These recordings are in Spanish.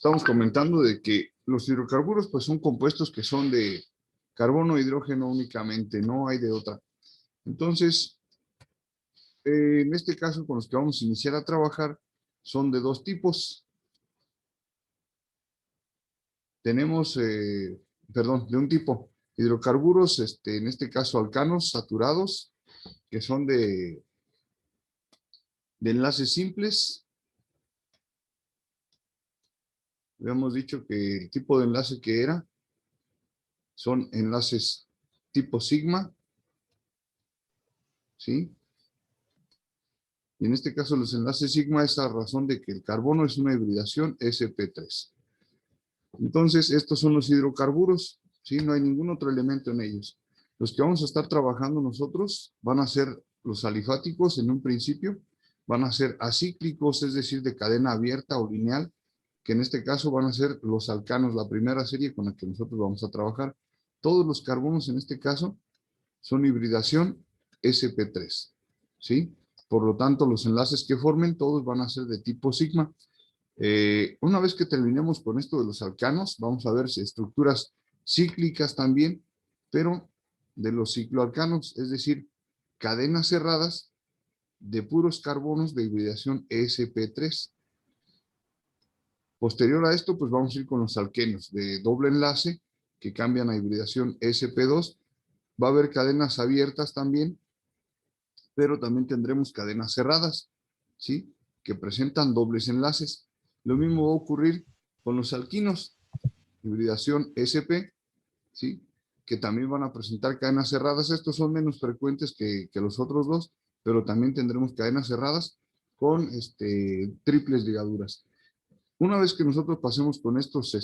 estamos comentando de que los hidrocarburos pues son compuestos que son de carbono e hidrógeno únicamente, no hay de otra. Entonces, en este caso con los que vamos a iniciar a trabajar son de dos tipos. Tenemos, de un tipo, hidrocarburos, en este caso alcanos saturados, que son de enlaces simples. Habíamos dicho que el tipo de enlace que era son enlaces tipo sigma, ¿sí? Y en este caso los enlaces sigma es a razón de que el carbono es una hibridación sp3. Entonces, estos son los hidrocarburos, ¿sí? No hay ningún otro elemento en ellos. Los que vamos a estar trabajando nosotros van a ser los alifáticos en un principio, van a ser acíclicos, es decir, de cadena abierta o lineal, que en este caso van a ser los alcanos, la primera serie con la que nosotros vamos a trabajar. Todos los carbonos en este caso son hibridación sp3, ¿sí? Por lo tanto, los enlaces que formen todos van a ser de tipo sigma. Una vez que terminemos con esto de los alcanos, vamos a ver estructuras cíclicas también, pero de los cicloalcanos, es decir, cadenas cerradas de puros carbonos de hibridación sp3. Posterior a esto, pues vamos a ir con los alquenos de doble enlace que cambian a hibridación sp2. Va a haber cadenas abiertas también, pero también tendremos cadenas cerradas, ¿sí? Que presentan dobles enlaces. Lo mismo va a ocurrir con los alquinos, hibridación sp, ¿sí? Que también van a presentar cadenas cerradas. Estos son menos frecuentes que los otros dos, pero también tendremos cadenas cerradas con triples ligaduras. Una vez que nosotros pasemos con estos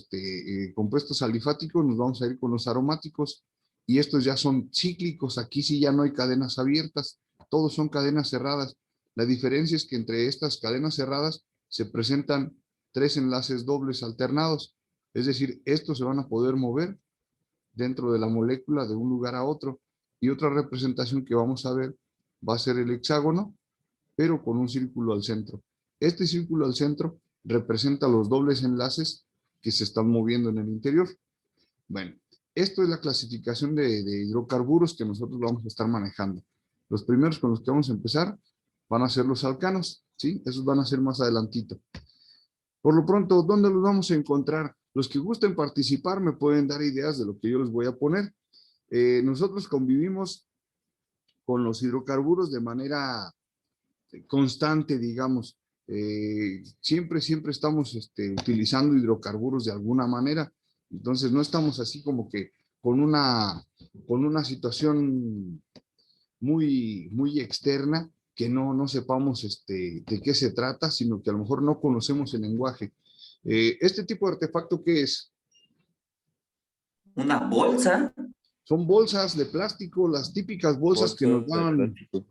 compuestos alifáticos, nos vamos a ir con los aromáticos, y estos ya son cíclicos. Aquí sí ya no hay cadenas abiertas, todos son cadenas cerradas. La diferencia es que entre estas cadenas cerradas se presentan tres enlaces dobles alternados, es decir, estos se van a poder mover dentro de la molécula de un lugar a otro. Y otra representación que vamos a ver va a ser el hexágono, pero con un círculo al centro. Este círculo al centro representa los dobles enlaces que se están moviendo en el interior. Bueno, esto es la clasificación de hidrocarburos que nosotros vamos a estar manejando. Los primeros con los que vamos a empezar van a ser los alcanos, ¿sí? Esos van a ser más adelantito. Por lo pronto, ¿dónde los vamos a encontrar? Los que gusten participar me pueden dar ideas de lo que yo les voy a poner. Nosotros convivimos con los hidrocarburos de manera constante, digamos. Siempre estamos utilizando hidrocarburos de alguna manera. Entonces no estamos así como que con una situación muy externa que no sepamos de qué se trata, sino que a lo mejor no conocemos el lenguaje. Este tipo de artefacto, ¿qué es? ¿Una bolsa? Son bolsas de plástico, las típicas bolsas que nos Bolsas de dan. plástico.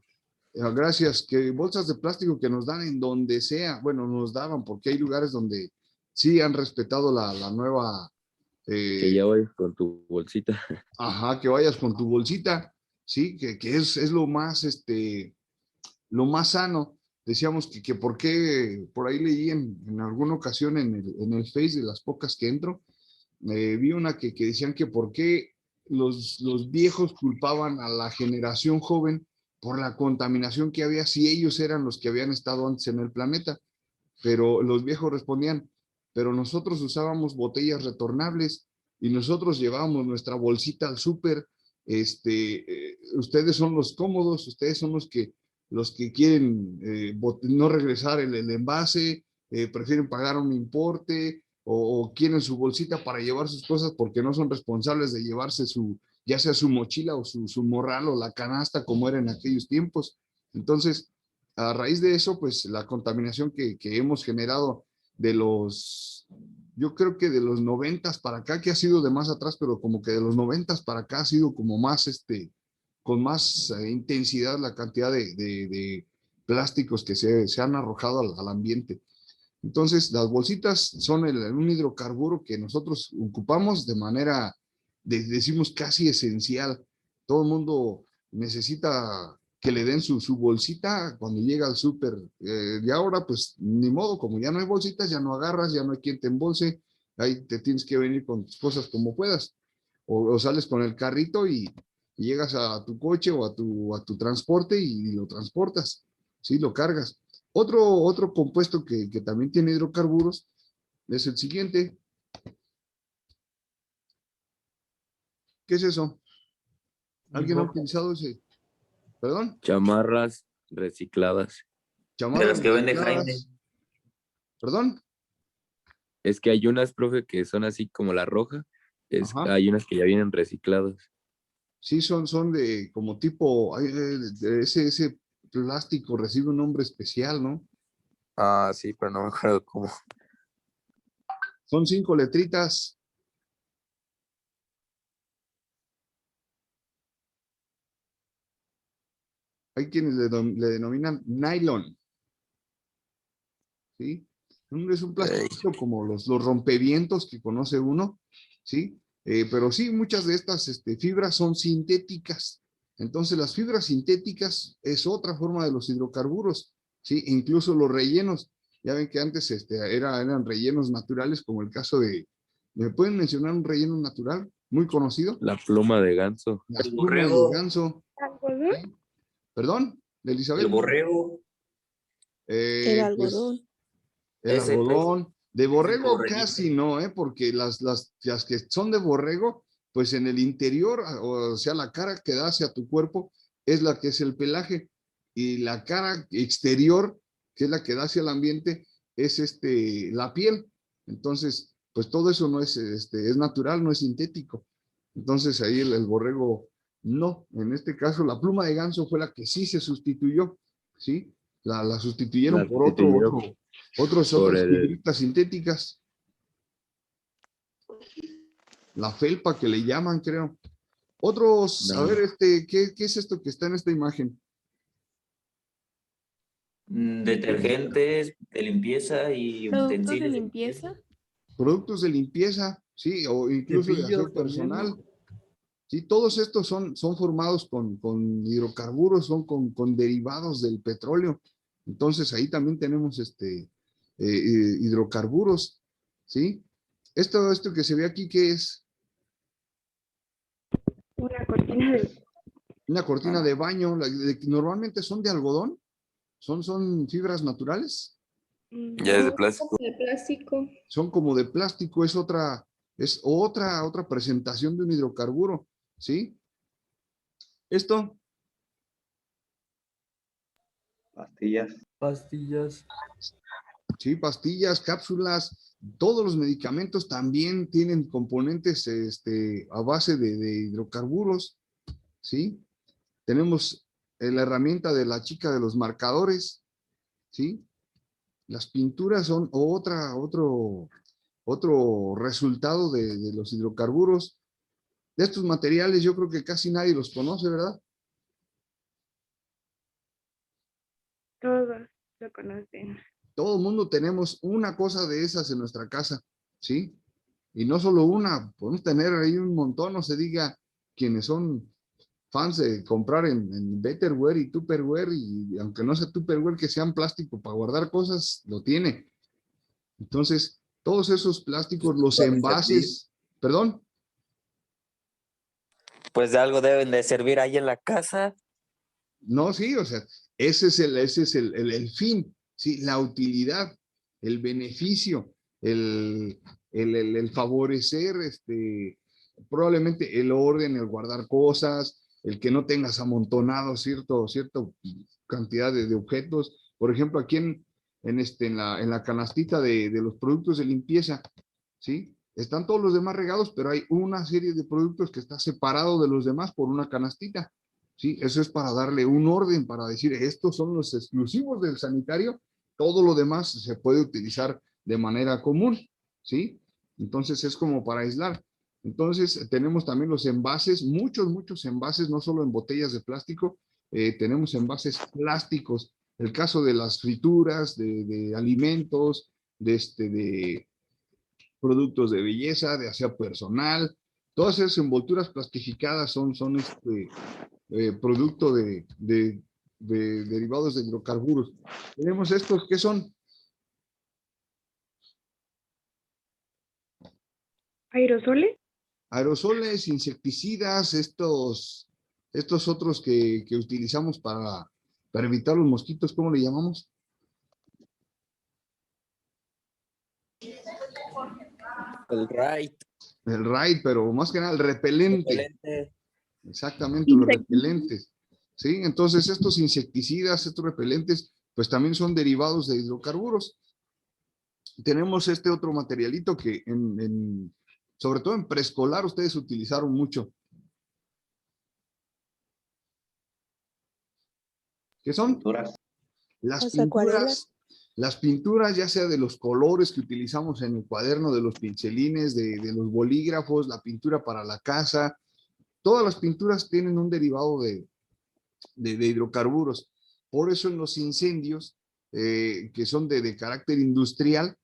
Gracias, que bolsas de plástico que nos dan en donde sea. Bueno, nos daban porque hay lugares donde sí han respetado la nueva. Que ya vayas con tu bolsita. Ajá, que vayas con tu bolsita, sí, que es lo más sano. Decíamos que por qué, por ahí leí en alguna ocasión en el Face de las pocas que entro, vi una que decían que por qué los viejos culpaban a la generación joven por la contaminación que había si ellos eran los que habían estado antes en el planeta. Pero los viejos respondían, pero nosotros usábamos botellas retornables y nosotros llevábamos nuestra bolsita al súper. Ustedes son los cómodos, ustedes son los que quieren no regresar el envase, prefieren pagar un importe o quieren su bolsita para llevar sus cosas porque no son responsables de llevarse ya sea su mochila o su morral o la canasta como era en aquellos tiempos. Entonces, a raíz de eso, pues la contaminación que hemos generado yo creo que de los 90 para acá, que ha sido de más atrás, pero como que de los 90 para acá ha sido como más, con más intensidad la cantidad de plásticos que se han arrojado al ambiente. Entonces, las bolsitas son un hidrocarburo que nosotros ocupamos de manera, decimos, casi esencial. Todo el mundo necesita que le den su bolsita cuando llega al súper. Y ahora, pues, ni modo, como ya no hay bolsitas, ya no agarras, ya no hay quien te embolse, ahí te tienes que venir con tus cosas como puedas. O sales con el carrito y llegas a tu coche o a tu transporte y lo transportas, ¿sí? Lo cargas. Otro compuesto que también tiene hidrocarburos es el siguiente. ¿Qué es eso? ¿Alguien ha utilizado ese? ¿Perdón? Chamarras recicladas. De Chamarras las que vende Jaime. recicladas. ¿Perdón? Es que hay unas, profe, que son así como la roja. Ajá. Hay unas que ya vienen recicladas. Sí, son de como tipo, de ese plástico recibe un nombre especial, ¿no? Ah, sí, pero no me acuerdo cómo. Son 5 letritas. Hay quienes le denominan nylon, ¿sí? Es un plástico como los rompevientos que conoce uno, ¿sí? Pero sí, muchas de estas fibras son sintéticas. Entonces, las fibras sintéticas es otra forma de los hidrocarburos, ¿sí? Incluso los rellenos. Ya ven que antes eran rellenos naturales, como el caso ¿me pueden mencionar un relleno natural muy conocido? La pluma de ganso. Las El plumas de borrego. ganso. ¿Sí? ¿Perdón? ¿De El Elizabeth? borrego. El Pues algodón. el Ese, algodón. De ese borrego borreguito. casi no, porque las que son de borrego, pues en el interior, o sea, la cara que da hacia tu cuerpo, es la que es el pelaje. Y la cara exterior, que es la que da hacia el ambiente, es la piel. Entonces, pues todo eso no es, es natural, no es sintético. Entonces ahí el borrego, no. En este caso, la pluma de ganso fue la que sí se sustituyó, ¿sí? La sustituyeron La por sustituyeron otras por el... fibritas sintéticas. La felpa que le llaman, creo. Otros, a No, ver, ¿qué es esto que está en esta imagen? Detergentes de limpieza y Productos de utensilios de limpieza. limpieza. Productos de limpieza, sí, o incluso de aseo cepillos también, personal. ¿no? Sí, todos estos son formados con hidrocarburos, son con derivados del petróleo. Entonces ahí también tenemos hidrocarburos, ¿sí? Esto que se ve aquí, ¿qué es? Una cortina de... Una cortina de baño, normalmente son de algodón, son fibras naturales, Ya es de No, plástico. de plástico. son como de plástico, es otra presentación de un hidrocarburo, ¿sí? Esto, Pastillas. sí, pastillas, cápsulas, todos los medicamentos también tienen componentes a base de hidrocarburos, ¿sí? Tenemos la herramienta de la chica de los marcadores, ¿sí? Las pinturas son otro resultado de los hidrocarburos. De estos materiales yo creo que casi nadie los conoce, ¿verdad? Todos lo conocen. Todo el mundo tenemos una cosa de esas en nuestra casa, ¿sí? Y no solo una, podemos tener ahí un montón, no se diga quienes son fans de comprar en Betterware y Tupperware, y aunque no sea Tupperware, que sean plástico para guardar cosas, lo tiene. Entonces, todos esos plásticos, los Para servir. envases, perdón, Pues de algo deben de servir ahí en la casa. no, sí, o sea, ese es el fin, sí, la utilidad, el beneficio, el favorecer, probablemente el orden, el guardar cosas, el que no tengas amontonado cierta cantidad de objetos. Por ejemplo, aquí en la canastita de los productos de limpieza, ¿sí? Están todos los demás regados, pero hay una serie de productos que está separado de los demás por una canastita. ¿Sí? Eso es para darle un orden, para decir, estos son los exclusivos del sanitario, todo lo demás se puede utilizar de manera común, ¿sí? Entonces es como para aislar. Entonces tenemos también los envases, muchos envases, no solo en botellas de plástico, tenemos envases plásticos. El caso de las frituras, de alimentos, de productos de belleza, de aseo personal, todas esas envolturas plastificadas son producto de derivados de hidrocarburos. Tenemos estos, ¿qué son? ¿Aerosoles? Aerosoles, insecticidas, estos otros que utilizamos para evitar los mosquitos, ¿cómo le llamamos? El right. El raid, pero más que nada el repelente. Repelente. Exactamente, los repelentes. ¿Sí? Entonces, estos insecticidas, estos repelentes, pues también son derivados de hidrocarburos. Tenemos este otro materialito que sobre todo en preescolar ustedes utilizaron mucho. ¿Qué son? Pinturas. Las pinturas, ya sea de los colores que utilizamos en el cuaderno, de los pincelines, de los bolígrafos, la pintura para la casa, todas las pinturas tienen un derivado de hidrocarburos. Por eso en los incendios, que son de carácter industrial,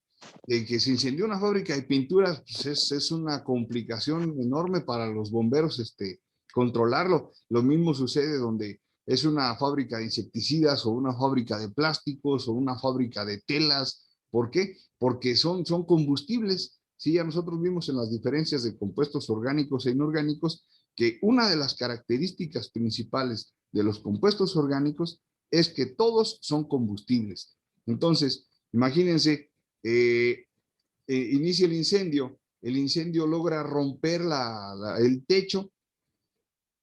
que se incendió una fábrica de pinturas, pues es una complicación enorme para los bomberos controlarlo. Lo mismo sucede donde es una fábrica de insecticidas o una fábrica de plásticos o una fábrica de telas. ¿Por qué? Porque son combustibles. Sí, ya nosotros vimos en las diferencias de compuestos orgánicos e inorgánicos que una de las características principales de los compuestos orgánicos es que todos son combustibles. Entonces, imagínense, inicia el incendio logra romper el techo.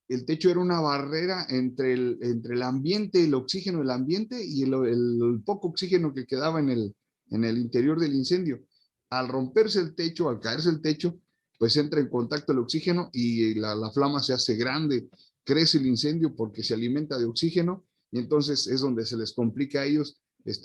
El techo era una barrera entre el ambiente, el oxígeno del ambiente y el poco oxígeno que quedaba en el interior del incendio. Al romperse el techo, al caerse el techo, pues entra en contacto el oxígeno y la flama se hace grande, crece el incendio porque se alimenta de oxígeno y entonces es donde se les complica a ellos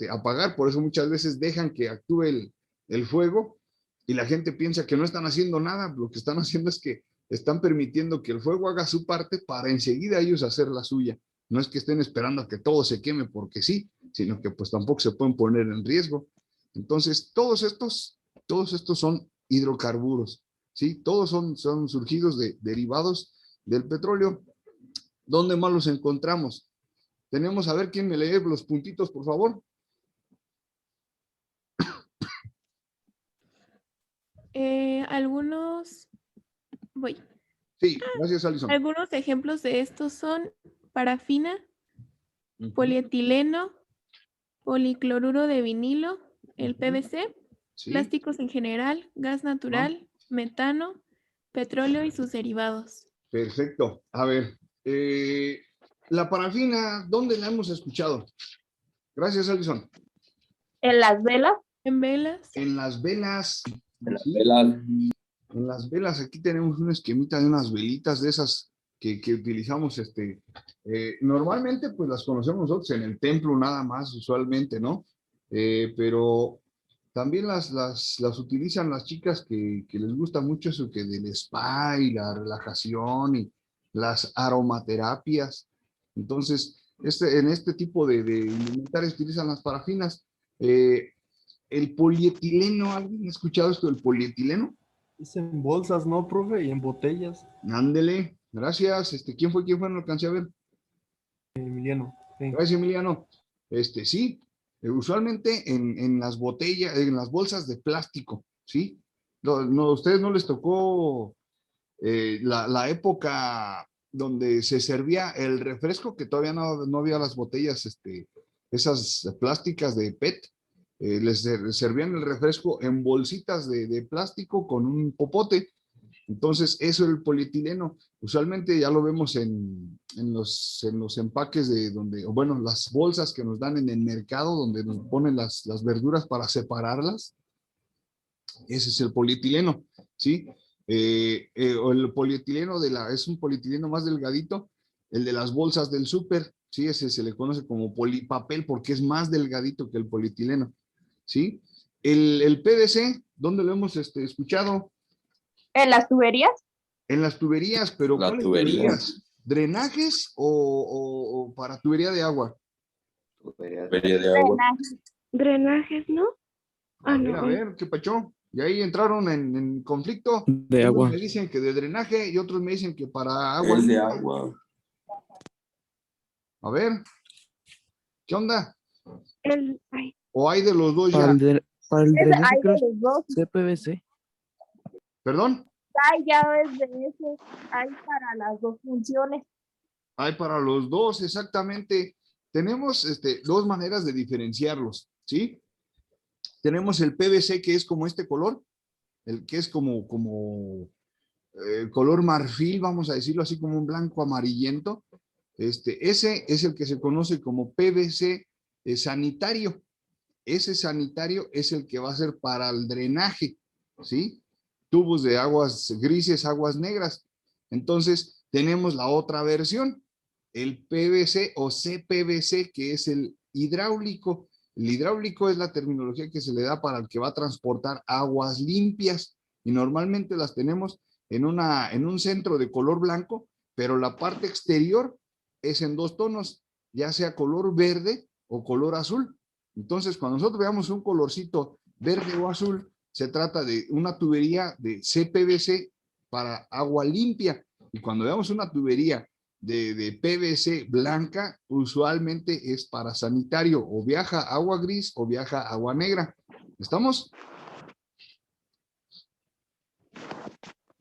apagar. Por eso muchas veces dejan que actúe el fuego y la gente piensa que no están haciendo nada. Lo que están haciendo es que están permitiendo que el fuego haga su parte para enseguida ellos hacer la suya. No es que estén esperando a que todo se queme porque sí, sino que pues tampoco se pueden poner en riesgo. Entonces, todos estos son hidrocarburos, ¿sí? Todos son surgidos derivados del petróleo. ¿Dónde más los encontramos? Tenemos, a ver, ¿quién me lee los puntitos, por favor? Voy. Sí, gracias, Alison. Algunos ejemplos de estos son parafina, polietileno, policloruro de vinilo, el PVC, Sí. plásticos en general, gas natural, metano, petróleo y sus derivados. Perfecto. A ver, la parafina, ¿dónde la hemos escuchado? Gracias, Alison. En las velas. En velas. En las velas. En las Sí. velas. En las velas, aquí tenemos un esquemita de unas velitas de esas que utilizamos, normalmente pues las conocemos nosotros en el templo nada más, usualmente, ¿no? Pero también las utilizan las chicas que les gusta mucho eso que del spa y la relajación y las aromaterapias. Entonces, en este tipo de indumentarias utilizan las parafinas. El polietileno, ¿alguien ha escuchado esto del polietileno? Es en bolsas, ¿no, profe? Y en botellas. Ándele, gracias. ¿Quién fue? No alcancé a ver. Emiliano. Sí. Gracias, Emiliano. Sí, usualmente en las botellas, en las bolsas de plástico, ¿sí? No, ¿a ustedes no les tocó la época donde se servía el refresco, que todavía no había las botellas, esas plásticas de PET? Les servían el refresco en bolsitas de plástico con un popote. Entonces, eso es el polietileno. Usualmente ya lo vemos en los empaques bueno, las bolsas que nos dan en el mercado, donde nos ponen las verduras para separarlas. Ese es el polietileno, ¿sí? O el polietileno es un polietileno más delgadito, el de las bolsas del súper, ¿sí? Ese se le conoce como polipapel porque es más delgadito que el polietileno, ¿sí? El PVC, ¿dónde lo hemos escuchado? En las tuberías. En las tuberías, pero La ¿cuáles tubería. tuberías? ¿Drenajes o para tubería de agua? Tubería de agua. Drenajes, ¿no? A ver, ¿qué pacho? Y ahí entraron en conflicto. De Unos agua. me dicen que de drenaje y otros me dicen que para agua. Es de agua. A ver, ¿Qué onda? Ay, ¿O hay de los dos Para ya? para el drenaje hay creo de los dos. CPVC. ¿Perdón? Hay ya es de ese. Hay para las dos funciones. Hay para los dos, exactamente. Tenemos dos maneras de diferenciarlos, ¿sí? Tenemos el PVC, que es como este color, el que es como color marfil, vamos a decirlo así, como un blanco amarillento. Ese es el que se conoce como PVC sanitario. Ese sanitario es el que va a ser para el drenaje, ¿sí? Tubos de aguas grises, aguas negras. Entonces, tenemos la otra versión, el PVC o CPVC, que es el hidráulico. El hidráulico es la terminología que se le da para el que va a transportar aguas limpias y normalmente las tenemos en un centro de color blanco, pero la parte exterior es en dos tonos, ya sea color verde o color azul. Entonces, cuando nosotros veamos un colorcito verde o azul, se trata de una tubería de CPVC para agua limpia. Y cuando veamos una tubería de PVC blanca, usualmente es para sanitario, o viaja agua gris o viaja agua negra. ¿Estamos?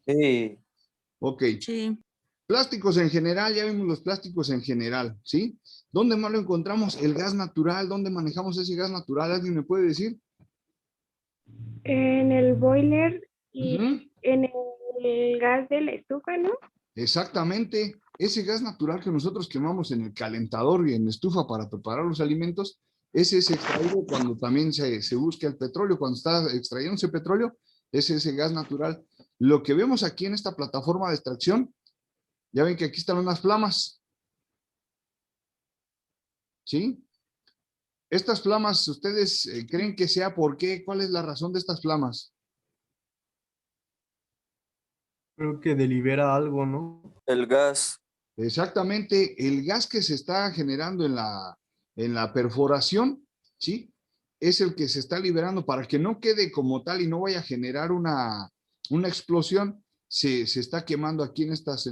Sí. Ok. Sí. Plásticos en general, ya vimos los plásticos en general, ¿sí? ¿Dónde más lo encontramos? El gas natural, ¿dónde manejamos ese gas natural? ¿Alguien me puede decir? En el boiler y Ujú. en el gas de la estufa, ¿no? Exactamente, ese gas natural que nosotros quemamos en el calentador y en la estufa para preparar los alimentos, ese es extraído cuando también se busca el petróleo, cuando está extrayéndose petróleo, es ese gas natural. Lo que vemos aquí en esta plataforma de extracción, ya ven que aquí están unas flamas, ¿sí? Estas flamas, ¿ustedes creen que sea por qué? ¿Cuál es la razón de estas flamas? Creo que delibera algo, ¿no? El gas. Exactamente, el gas que se está generando en la perforación, ¿sí? Es el que se está liberando para que no quede como tal y no vaya a generar una explosión. Se está quemando aquí en estas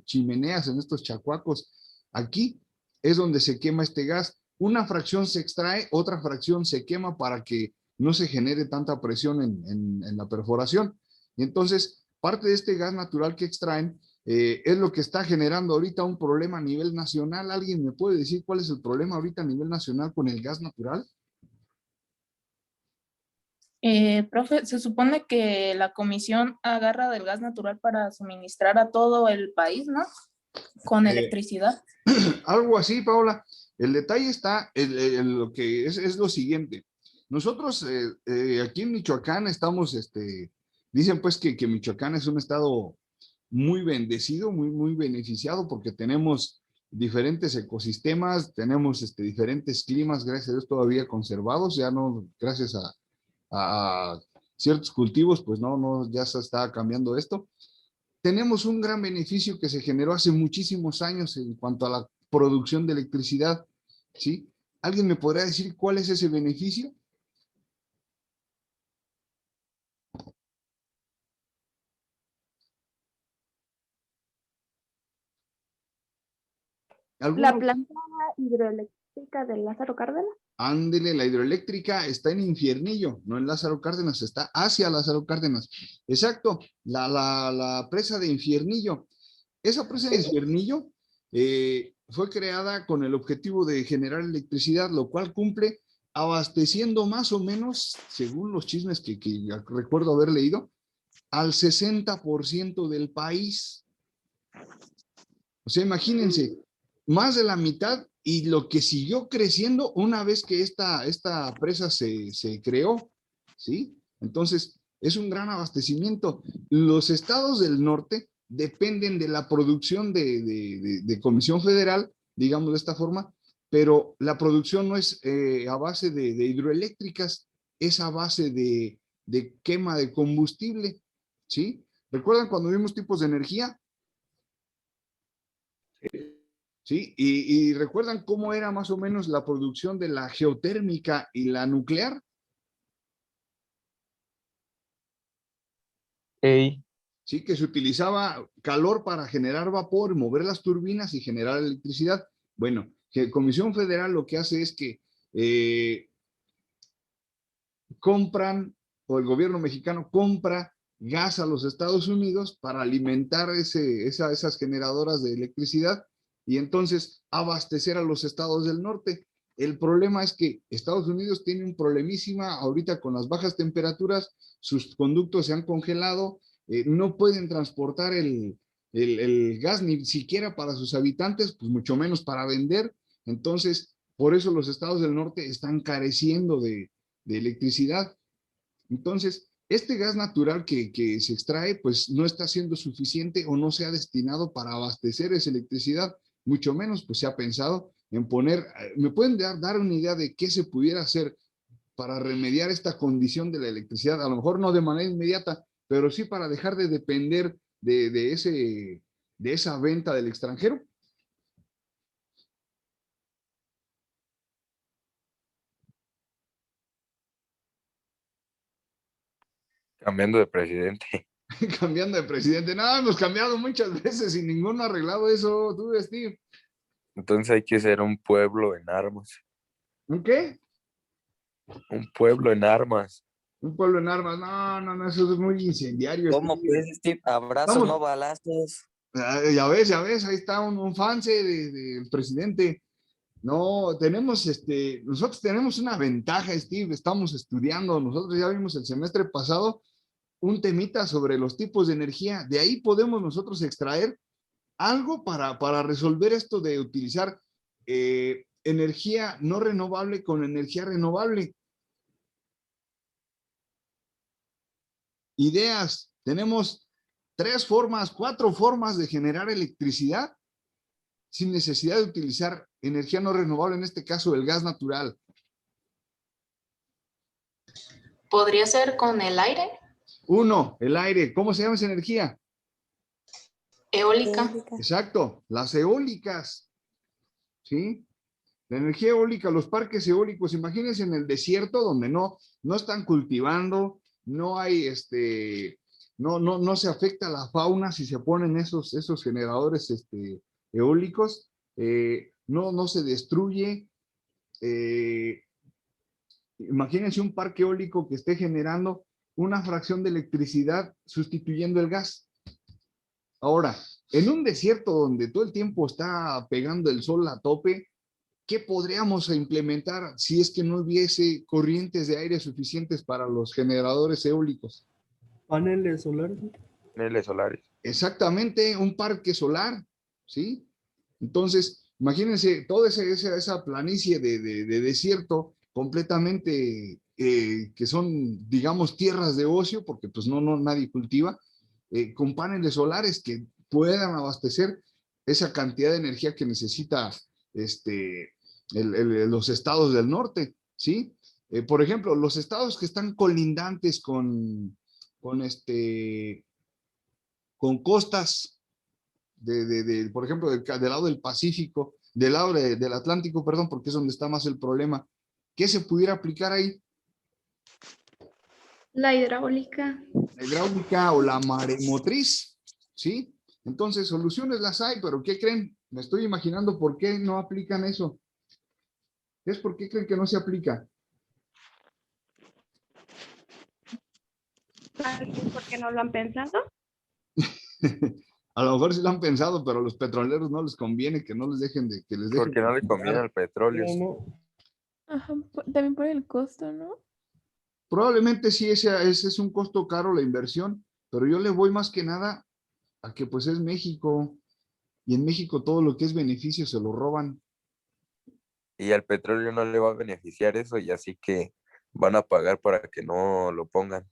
chimeneas, en estos chacuacos. Aquí es donde se quema este gas. Una fracción se extrae, otra fracción se quema para que no se genere tanta presión en la perforación. Y entonces, parte de este gas natural que extraen es lo que está generando ahorita un problema a nivel nacional. ¿Alguien me puede decir cuál es el problema ahorita a nivel nacional con el gas natural? Profe, se supone que la comisión agarra del gas natural para suministrar a todo el país, ¿no? Con electricidad. Algo así, Paola. El detalle está, lo que es lo siguiente. Nosotros aquí en Michoacán estamos, dicen pues que Michoacán es un estado muy bendecido, muy beneficiado porque tenemos diferentes ecosistemas, tenemos diferentes climas, gracias a Dios todavía conservados, ya no, gracias a ciertos cultivos, pues no, ya se está cambiando esto. Tenemos un gran beneficio que se generó hace muchísimos años en cuanto a la producción de electricidad, ¿sí? ¿Alguien me podrá decir cuál es ese beneficio? La planta hidroeléctrica de Lázaro Cárdenas. Ándele, la hidroeléctrica está en Infiernillo, no en Lázaro Cárdenas, está hacia Lázaro Cárdenas. Exacto, la presa de Infiernillo. Esa presa de Infiernillo fue creada con el objetivo de generar electricidad, lo cual cumple abasteciendo más o menos, según los chismes que recuerdo haber leído, al 60% del país. O sea, imagínense, más de la mitad y lo que siguió creciendo una vez que esta presa se creó, ¿sí? Entonces, es un gran abastecimiento. Los estados del norte dependen de la producción de Comisión Federal, digamos de esta forma, pero la producción no es a base de hidroeléctricas, es a base de quema de combustible, ¿sí? ¿Recuerdan cuando vimos tipos de energía? ¿Sí? Y recuerdan cómo era más o menos la producción de la geotérmica y la nuclear. Hey. Sí, que se utilizaba calor para generar vapor, mover las turbinas y generar electricidad. Bueno, que Comisión Federal lo que hace es que compran, o el gobierno mexicano compra gas a los Estados Unidos para alimentar esas generadoras de electricidad y entonces abastecer a los estados del norte. El problema es que Estados Unidos tiene un problemísima ahorita con las bajas temperaturas, sus conductos se han congelado, no pueden transportar el gas ni siquiera para sus habitantes, pues mucho menos para vender. Entonces, por eso los estados del norte están careciendo de electricidad. Entonces, este gas natural que se extrae, pues no está siendo suficiente o no se ha destinado para abastecer esa electricidad, mucho menos pues se ha pensado en poner, ¿me pueden dar una idea de qué se pudiera hacer para remediar esta condición de la electricidad? A lo mejor no de manera inmediata, pero sí para dejar de depender de esa venta del extranjero. Cambiando de presidente. Cambiando de presidente. No, hemos cambiado muchas veces y ninguno ha arreglado eso. Tú, Steve. Entonces hay que ser un pueblo en armas. ¿Un qué? Un pueblo en armas. Un pueblo en armas. No, eso es muy incendiario. ¿Cómo Steve. pues, Steve? Abrazos, Vamos. no balazos. Ya ves, ahí está un fanse del presidente. No, nosotros tenemos una ventaja, Steve, estamos estudiando, nosotros ya vimos el semestre pasado un temita sobre los tipos de energía, de ahí podemos nosotros extraer algo para resolver esto de utilizar energía no renovable con energía renovable. Ideas, tenemos 4 formas de generar electricidad sin necesidad de utilizar energía no renovable, en este caso el gas natural. ¿Podría ser con el aire? 1, el aire. ¿Cómo se llama esa energía? Eólica. Exacto, las eólicas. ¿Sí? La energía eólica, los parques eólicos, imagínense en el desierto donde no están cultivando, no hay no se afecta la fauna si se ponen esos generadores eólicos, no se destruye. Imagínense un parque eólico que esté generando una fracción de electricidad sustituyendo el gas. Ahora, en un desierto donde todo el tiempo está pegando el sol a tope, ¿qué podríamos implementar si es que no hubiese corrientes de aire suficientes para los generadores eólicos? Paneles solares. Paneles solares. Exactamente, un parque solar, ¿sí? Entonces, imagínense toda esa planicie de desierto completamente que son, digamos, tierras de ocio, porque pues nadie cultiva, con paneles solares que puedan abastecer esa cantidad de energía que necesita los estados del norte, ¿sí? Por ejemplo, los estados que están colindantes con costas, por ejemplo, del lado del Pacífico, del lado del Atlántico, perdón, porque es donde está más el problema. ¿Qué se pudiera aplicar ahí? La hidráulica. La hidráulica o la maremotriz, ¿sí? Entonces, soluciones las hay, pero ¿qué creen? Me estoy imaginando por qué no aplican eso. ¿Por qué creen que no se aplica? ¿Por qué no lo han pensado? A lo mejor sí lo han pensado, pero a los petroleros no les conviene que no les dejen que les dejen. Porque no le conviene el petróleo. Ajá, también por el costo, ¿no? Probablemente sí, ese es un costo caro la inversión, pero yo le voy más que nada a que pues es México, y en México todo lo que es beneficio se lo roban. Y al petróleo no le va a beneficiar eso, y así que van a pagar para que no lo pongan.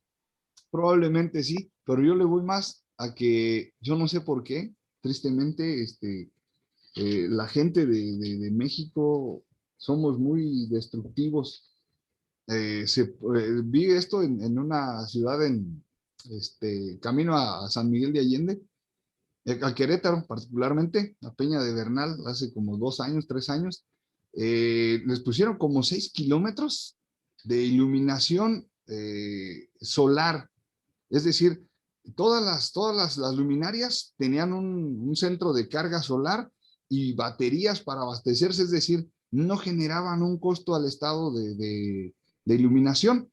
Probablemente sí, pero yo le voy más a que, yo no sé por qué, tristemente, la gente de México somos muy destructivos. Vi esto en una ciudad camino a San Miguel de Allende, a Querétaro particularmente, a Peña de Bernal, hace como 2 años, 3 años, les pusieron como 6 kilómetros de iluminación solar, es decir, todas las luminarias tenían un centro de carga solar y baterías para abastecerse, es decir, no generaban un costo al Estado de iluminación,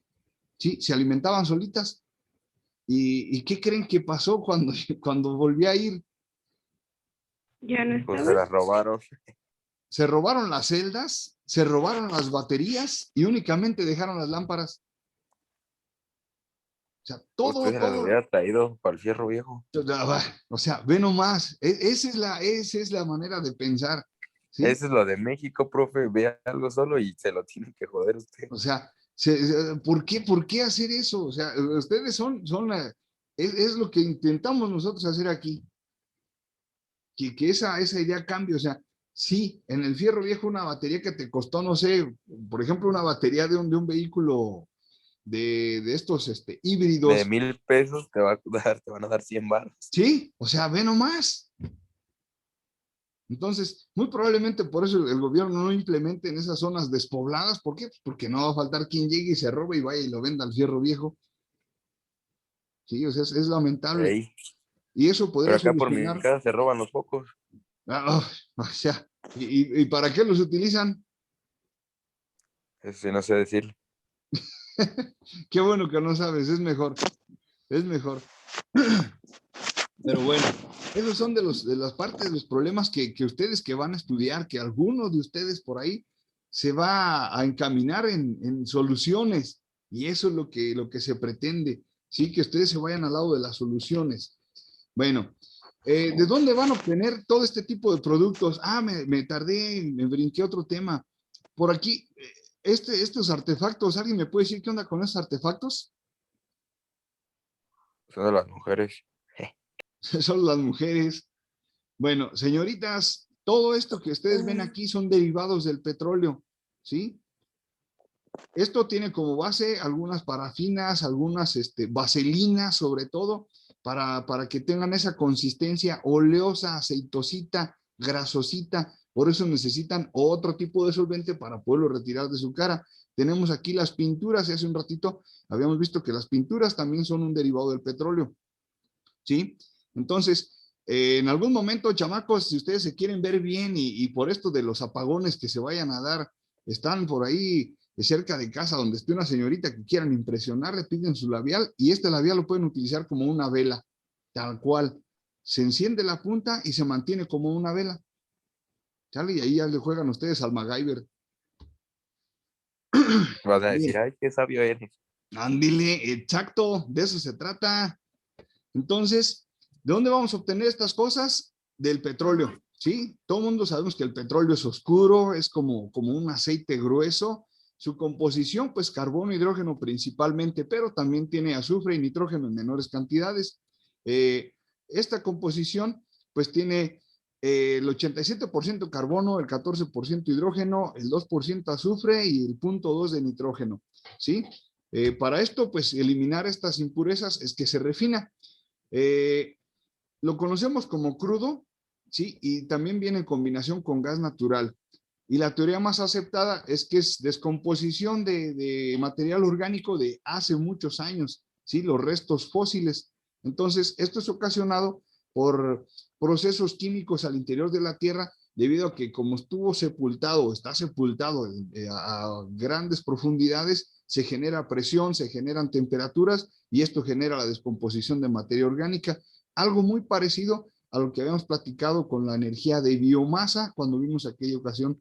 ¿sí? Se alimentaban solitas. ¿Y qué creen que pasó cuando volví a ir? Ya no Pues se estaba. las robaron. Se robaron las celdas, se robaron las baterías y únicamente dejaron las lámparas. O sea, Usted se las todo. hubiera traído para el Fierro Viejo. O sea, ve nomás, esa es la manera de pensar, ¿sí? Eso es lo de México, profe. Vea algo solo y se lo tiene que joder usted. O sea, ¿por qué hacer eso? O sea, ustedes es lo que intentamos nosotros hacer aquí, que esa idea cambie. O sea, sí, en el Fierro Viejo una batería que te costó, no sé, por ejemplo, una batería de un vehículo de estos De híbridos, 1,000 pesos te van a dar 100 baros. ¿sí? O sea, ve nomás. Entonces, muy probablemente por eso el gobierno no implemente en esas zonas despobladas. ¿Por qué? Pues porque no va a faltar quien llegue y se robe y vaya y lo venda al Fierro Viejo. Sí, o sea, es lamentable. Ahí. Y eso Pero podría acá por mi solucionar. casa se roban los focos. O sea, ¿y para qué los utilizan? Ese no sé decir. Qué bueno que no sabes, es mejor. Es mejor. Pero bueno, esos son de las partes, de los problemas que ustedes que van a estudiar, que algunos de ustedes por ahí se va a encaminar en soluciones. Y eso es lo que se pretende, ¿sí? Que ustedes se vayan al lado de las soluciones. Bueno, ¿de dónde van a obtener todo este tipo de productos? Me tardé, me brinqué otro tema. Por aquí, estos artefactos, ¿alguien me puede decir qué onda con esos artefactos? Son de las mujeres. Son las mujeres. Bueno, señoritas, todo esto que ustedes ven aquí son derivados del petróleo, ¿sí? Esto tiene como base algunas parafinas, algunas vaselinas, sobre todo, para que tengan esa consistencia oleosa, aceitosita, grasosita. Por eso necesitan otro tipo de solvente para poderlo retirar de su cara. Tenemos aquí las pinturas, y hace un ratito habíamos visto que las pinturas también son un derivado del petróleo, ¿sí? Entonces, en algún momento, chamacos, si ustedes se quieren ver bien y por esto de los apagones que se vayan a dar, están por ahí cerca de casa donde esté una señorita que quieran impresionar, le piden su labial y este labial lo pueden utilizar como una vela, tal cual. Se enciende la punta y se mantiene como una vela. ¿Sale? Y ahí ya le juegan ustedes al MacGyver. Vas a decir, Bien, ay, qué sabio eres. ándile, exacto, de eso se trata. Entonces, ¿de dónde vamos a obtener estas cosas? Del petróleo, ¿sí? Todo el mundo sabemos que el petróleo es oscuro, es como un aceite grueso. Su composición, pues carbono, hidrógeno principalmente, pero también tiene azufre y nitrógeno en menores cantidades. Esta composición, pues tiene el 87% carbono, el 14% hidrógeno, el 2% azufre y el 0.2 de nitrógeno, ¿sí? Para esto, pues eliminar estas impurezas es que se refina. Lo conocemos como crudo, ¿sí? Y también viene en combinación con gas natural. Y la teoría más aceptada es que es descomposición de material orgánico de hace muchos años, ¿sí? Los restos fósiles. Entonces, esto es ocasionado por procesos químicos al interior de la Tierra, debido a que como estuvo sepultado, está sepultado a grandes profundidades, se genera presión, se generan temperaturas y esto genera la descomposición de materia orgánica. Algo muy parecido a lo que habíamos platicado con la energía de biomasa cuando vimos aquella ocasión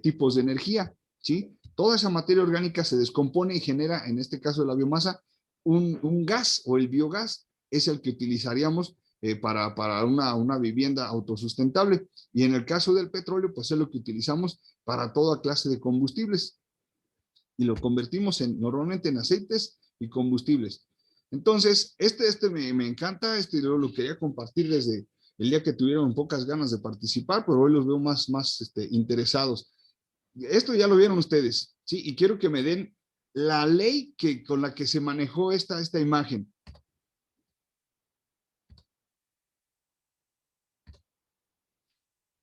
tipos de energía, ¿sí? Toda esa materia orgánica se descompone y genera, en este caso de la biomasa, un gas o el biogás es el que utilizaríamos para una vivienda autosustentable. Y en el caso del petróleo, pues es lo que utilizamos para toda clase de combustibles y lo convertimos normalmente en aceites y combustibles. Entonces, me encanta, yo lo quería compartir desde el día que tuvieron pocas ganas de participar, pero hoy los veo más interesados. Esto ya lo vieron ustedes, ¿sí? Y quiero que me den la ley con la que se manejó esta imagen.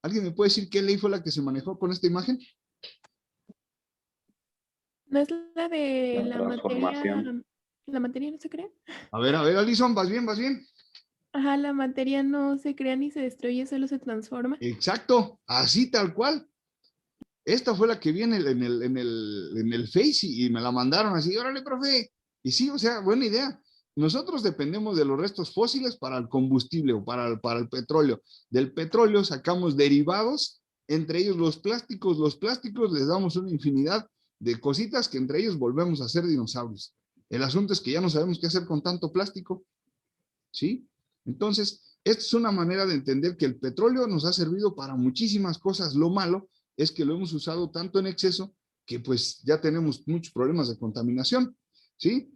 ¿Alguien me puede decir qué ley fue la que se manejó con esta imagen? ¿No es la de La transformación. la materia no se crea? A ver, Alison, ¿vas bien? Ajá, la materia no se crea ni se destruye, solo se transforma. Exacto, así tal cual. Esta fue la que vi en el Face y me la mandaron así, órale, profe. Y sí, o sea, buena idea. Nosotros dependemos de los restos fósiles para el combustible o para el petróleo. Del petróleo sacamos derivados, entre ellos los plásticos. Los plásticos les damos una infinidad de cositas que entre ellos volvemos a ser dinosaurios. El asunto es que ya no sabemos qué hacer con tanto plástico, ¿sí? Entonces, esta es una manera de entender que el petróleo nos ha servido para muchísimas cosas. Lo malo es que lo hemos usado tanto en exceso que pues ya tenemos muchos problemas de contaminación, ¿sí?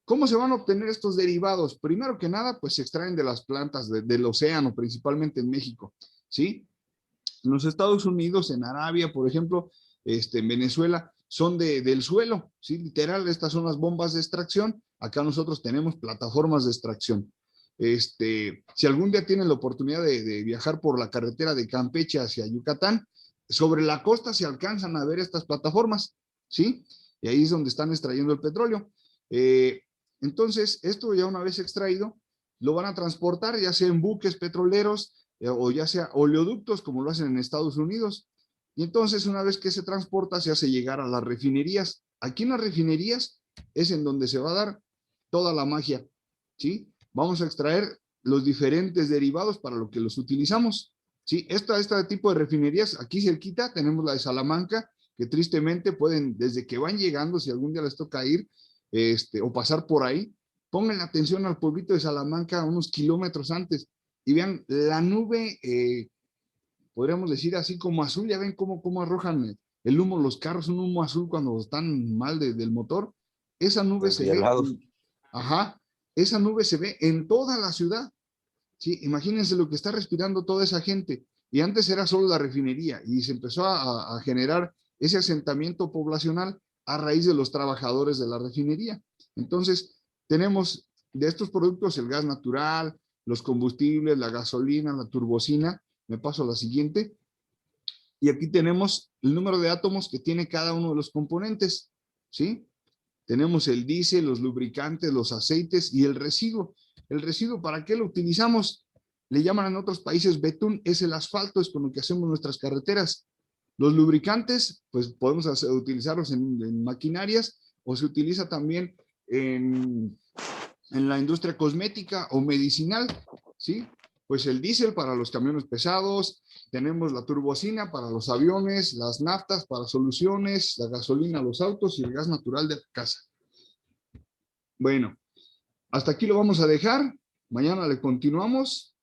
¿Cómo se van a obtener estos derivados? Primero que nada, pues se extraen de las plantas del océano, principalmente en México, ¿sí? En los Estados Unidos, en Arabia, por ejemplo, en Venezuela, son del suelo, ¿sí? Literal, estas son las bombas de extracción. Acá nosotros tenemos plataformas de extracción. Si algún día tienen la oportunidad de viajar por la carretera de Campeche hacia Yucatán, sobre la costa se alcanzan a ver estas plataformas, ¿sí? Y ahí es donde están extrayendo el petróleo. Entonces, esto ya una vez extraído, lo van a transportar ya sea en buques petroleros o ya sea oleoductos, como lo hacen en Estados Unidos. Y entonces, una vez que se transporta, se hace llegar a las refinerías. Aquí en las refinerías es en donde se va a dar toda la magia, ¿sí? Vamos a extraer los diferentes derivados para lo que los utilizamos, ¿sí? Este tipo de refinerías, aquí cerquita tenemos la de Salamanca, que tristemente pueden, desde que van llegando, si algún día les toca ir, o pasar por ahí, pongan atención al pueblito de Salamanca unos kilómetros antes y vean la nube, podríamos decir así como azul, ya ven cómo arrojan el humo los carros, un humo azul cuando están mal del motor. Esa nube se ve, ajá, esa nube se ve en toda la ciudad, ¿sí? Imagínense lo que está respirando toda esa gente. Y antes era solo la refinería y se empezó a generar ese asentamiento poblacional a raíz de los trabajadores de la refinería. Entonces, tenemos de estos productos el gas natural, los combustibles, la gasolina, la turbocina. Me paso a la siguiente. Y aquí tenemos el número de átomos que tiene cada uno de los componentes, ¿sí? Tenemos el diésel, los lubricantes, los aceites y el residuo. ¿El residuo para qué lo utilizamos? Le llaman en otros países betún, es el asfalto, es con lo que hacemos nuestras carreteras. Los lubricantes, pues podemos utilizarlos en maquinarias o se utiliza también en la industria cosmética o medicinal, ¿sí? Pues el diésel para los camiones pesados, tenemos la turbocina para los aviones, las naftas para soluciones, la gasolina a los autos y el gas natural de la casa. Bueno, hasta aquí lo vamos a dejar. Mañana le continuamos.